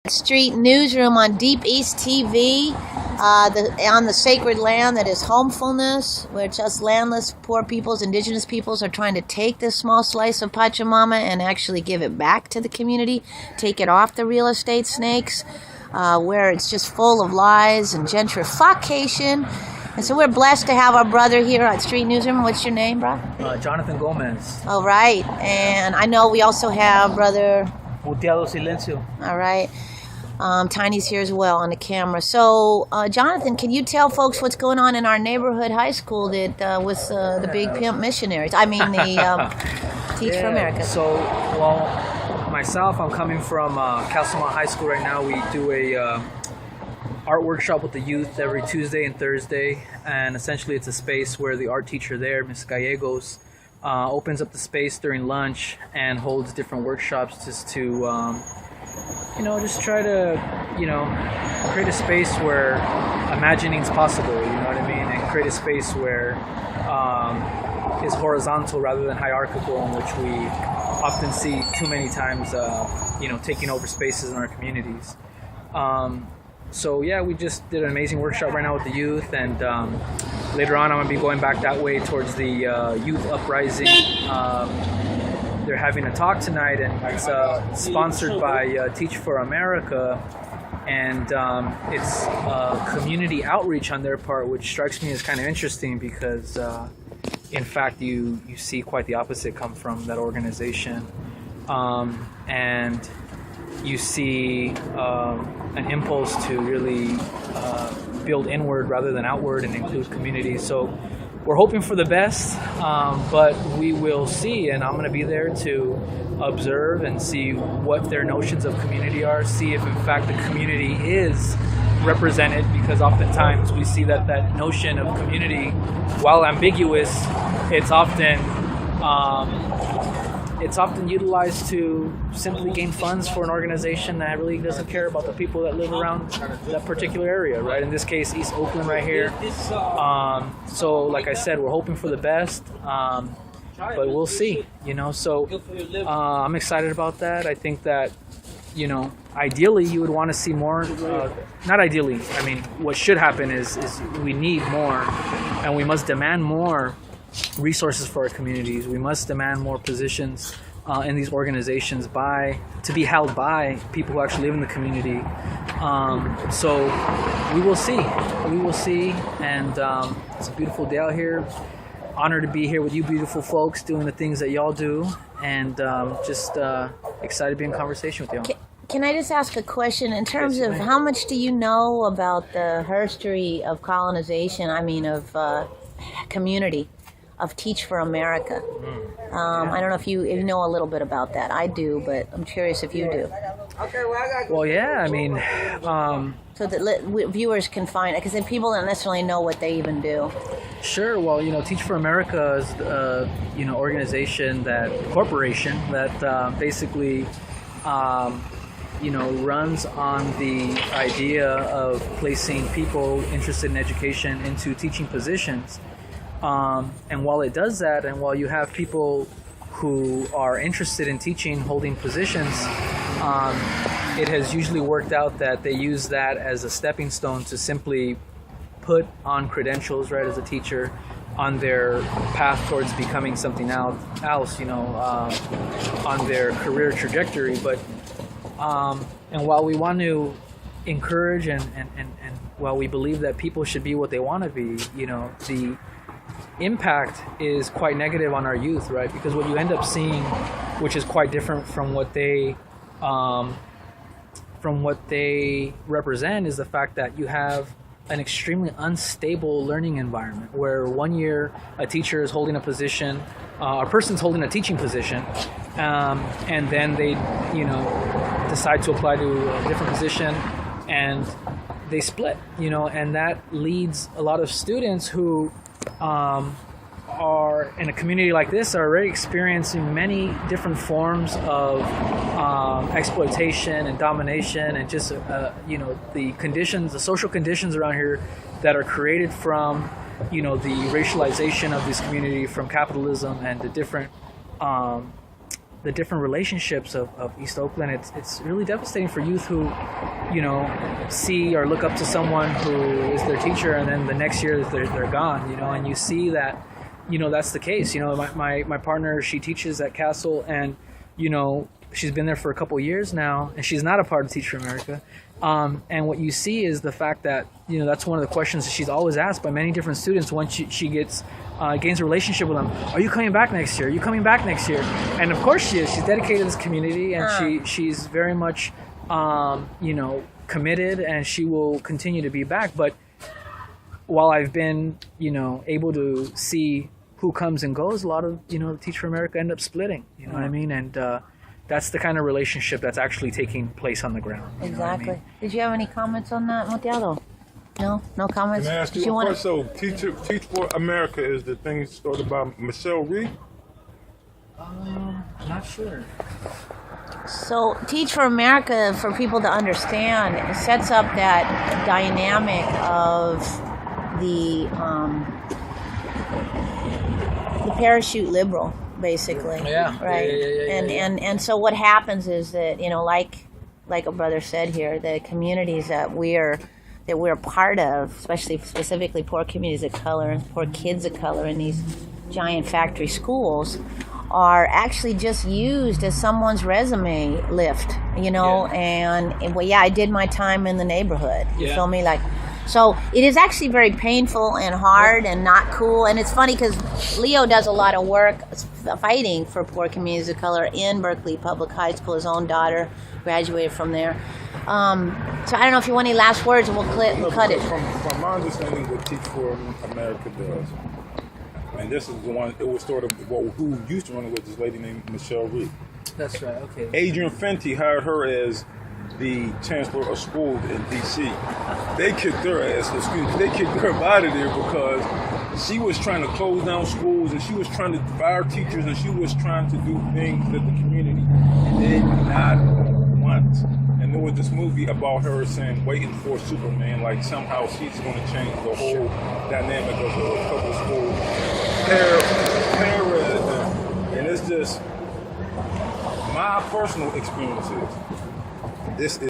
Street Newzroom on Deep East TV, on the sacred land that is Homefulness, which us landless, poor peoples, indigenous peoples are trying to take this small slice of Pachamama and actually give it back to the community, take it off the real estate snakes, where it's just full of lies and gentrification. And so we're blessed to have our brother here at Street Newzroom. What's your name, bro? Jonathan Gomez. All right. And I know we also have brother... Muteado Silencio. All right. Tiny's here as well on the camera. So, Jonathan, can you tell folks what's going on in our neighborhood high school that with the big pimp missionaries? I mean, the Teach for America. So, well, myself, I'm coming from Castlemont High School right now. We do a art workshop with the youth every Tuesday and Thursday, and essentially it's a space where the art teacher there, Ms. Gallegos, opens up the space during lunch and holds different workshops just to just try to create a space where imagining is possible, you know what I mean, and create a space where is horizontal rather than hierarchical, in which we often see too many times taking over spaces in our communities. So yeah, we just did an amazing workshop right now with the youth, and later on I'm going to be going back that way towards the youth uprising. They're having a talk tonight, and it's sponsored by Teach for America, and it's community outreach on their part, which strikes me as kind of interesting because in fact you see quite the opposite come from that organization, and you see an impulse to really build inward rather than outward and include communities. So we're hoping for the best, but we will see, and I'm going to be there to observe and see what their notions of community are, see if in fact the community is represented, because oftentimes we see that that notion of community, while ambiguous, it's often utilized to simply gain funds for an organization that really doesn't care about the people that live around that particular area, right? In this case, East Oakland right here. So like I said, we're hoping for the best, but we'll see, So I'm excited about that. I think that, ideally you would want to see more, not ideally, I mean, what should happen is we need more, and we must demand more resources for our communities. We must demand more positions in these organizations to be held by people who actually live in the community. So we will see, and it's a beautiful day out here. Honored to be here with you beautiful folks doing the things that y'all do, and just excited to be in conversation with y'all. Can I just ask a question in terms of how much do you know about the history of colonization, of community, of Teach for America? I don't know if you know a little bit about that. I do, but I'm curious if you do. Well, yeah, so that viewers can find it, because then people don't necessarily know what they even do. Sure. Well, Teach for America is organization, corporation that basically runs on the idea of placing people interested in education into teaching positions. And while it does that, and while you have people who are interested in teaching holding positions, it has usually worked out that they use that as a stepping stone to simply put on credentials, right, as a teacher, on their path towards becoming something else, on their career trajectory. But and while we want to encourage and while we believe that people should be what they want to be, the impact is quite negative on our youth, right? Because what you end up seeing, which is quite different from what they represent, is the fact that you have an extremely unstable learning environment where 1 year a teacher is holding a position, a person's holding a teaching position, and then they decide to apply to a different position, and they split, and that leads a lot of students who are in a community like this are already experiencing many different forms of exploitation and domination, and just the social conditions around here that are created from the racialization of this community, from capitalism and the different the different relationships of East Oakland, it's really devastating for youth who, you know, see or look up to someone who is their teacher, and then the next year they're gone, you know, and you see that, you know, that's the case. You know, my partner, she teaches at Castle, and, you know, she's been there for a couple of years now, and she's not a part of Teach for America. And what you see is the fact that, you know, that's one of the questions that she's always asked by many different students once she gains a relationship with them. Are you coming back next year? Are you coming back next year? And of course she is. She's dedicated to this community, and she's very much, you know, committed, and she will continue to be back. But while I've been, you know, able to see who comes and goes, a lot of, you know, Teach for America end up splitting. You know what I mean? And that's the kind of relationship that's actually taking place on the ground. Exactly. Know what I mean? Did you have any comments on that, Moteado? No comments? Can I ask you a question? So Teach for America is the thing started by Michelle Reed? Not sure. So Teach for America, for people to understand, it sets up that dynamic of the parachute liberal, basically. Yeah. Right. And so what happens is that, you know, like a brother said here, the communities that we're part of, specifically poor communities of color and poor kids of color in these giant factory schools, are actually just used as someone's resume lift, you know. And well, yeah, I did my time in the neighborhood. You feel me? Like, so it is actually very painful and hard and not cool. And it's funny because Leo does a lot of work fighting for poor communities of color in Berkeley Public High School. His own daughter graduated from there. So I don't know if you want any last words, and we'll cut it. From my understanding, what Teach for America does, and this is the one, it was sort of who used to run it with this lady named Michelle Reed. That's right. Okay. Adrian Fenty hired her as the chancellor of schools in D.C. They kicked her ass. They kicked her out of there because she was trying to close down schools, and she was trying to fire teachers, and she was trying to do things that the community did not want. And there was this movie about her saying, waiting for Superman, like somehow she's going to change the whole dynamic of a couple schools. And it's just my personal experiences. This is